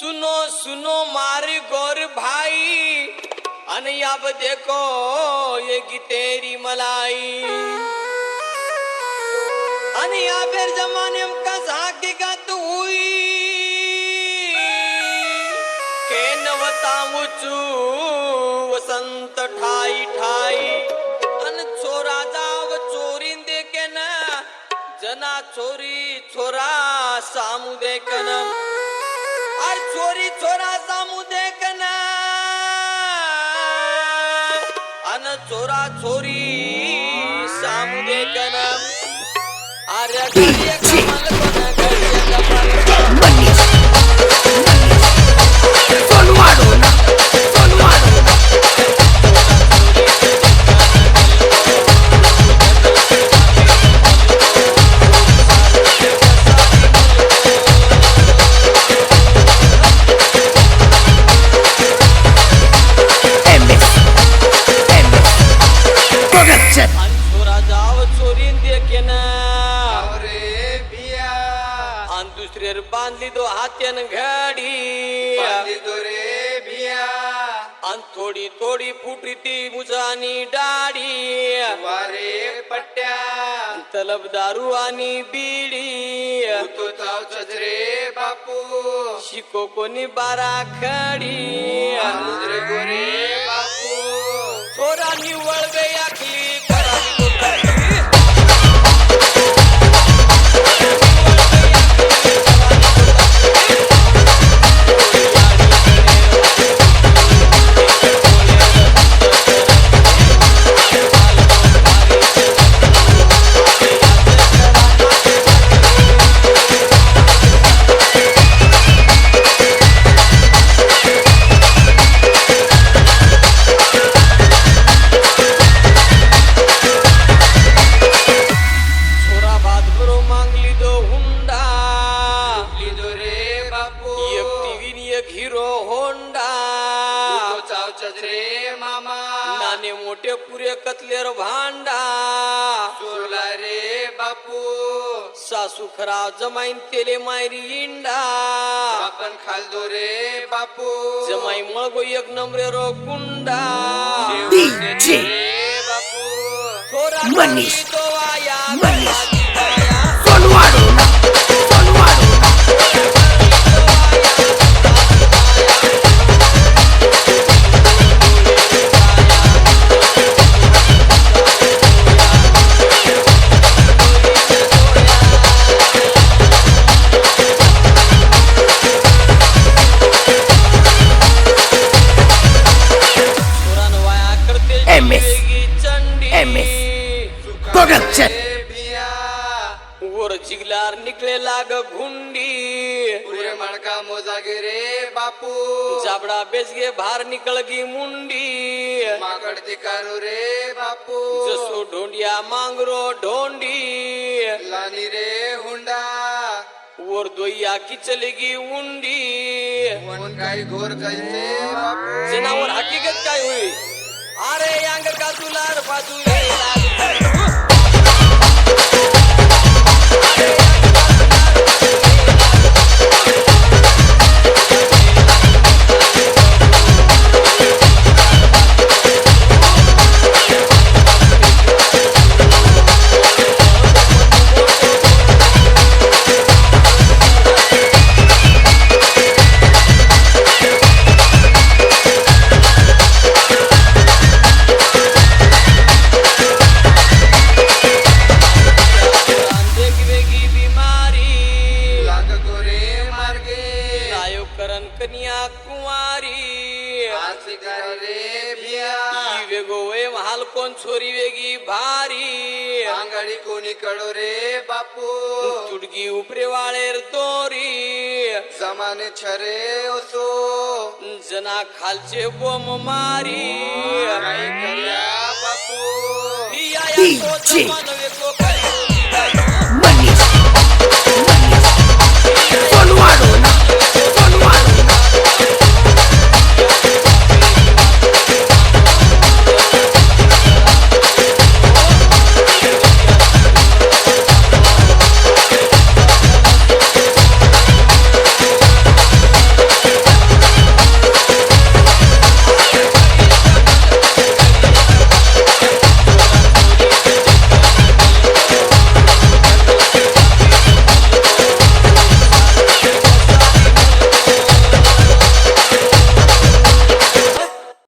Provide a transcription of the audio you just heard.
सुनो सुनो मारे गोर भाई अने अब देखो ये की तेरी मलाई अने याबेर जमाने में का हकीकत हुई के नवताऊ चू वसंत ठाई ठाई अन छोरा जाव चोरी देखे ना जना चोरी छोरा सामू देखन और चोरी छोरा सामू देखना अन चोरा चोरी सामू देखना अरे गलिया कमल को न गलिया कमल सोनवाडो ना बांधली दो हाथ्यन घडी बांधली दो रे भिया अन थोडी थोडी फुटरी ती मुजानी डाडी वारे पट्ट्या तलब दारू आणि बीडी तो चावच रे बापू शिको कोणी बारा खडी रे गोरे बापू थोडा निवळ वे आखली मोठे पुरे कतलेर भांडा चोरला रे बापू सासू खराव जमाईन तेले मायरी इंडा आपण खालदो रे बापू जमाई मळगो एक नंबरे रो कुंडा डीजे बापू थोरा मनीष तो आया सोनवाडो ना प्रोडक्शन वर चिगलार निकले लाग घुंडी पुरे मणका मोजा गे रे बापू जाबड़ा बेच गे बाहर निकल गी मुंडी माकड़ दिकारो रे बापू जसो ढोंडिया मांगरो ढोंडी लानी रे हुंडा वर दोइया की चलेगी उंडी वन काही घोर कैसे बापू जनावर हकीकत काय हुई अरे यांग का दुलार बाजू कन्या कुंवारी रे भिया वेगो वे महाल कोण छोरी वेगी भारी आंगडी कोणी कडो रे बापू तुडगी उपरे वाळेर तोरी जमाने छरे ओसो जना खालचे बोम मारी काय करया बापू ही आया तो जमान वेगो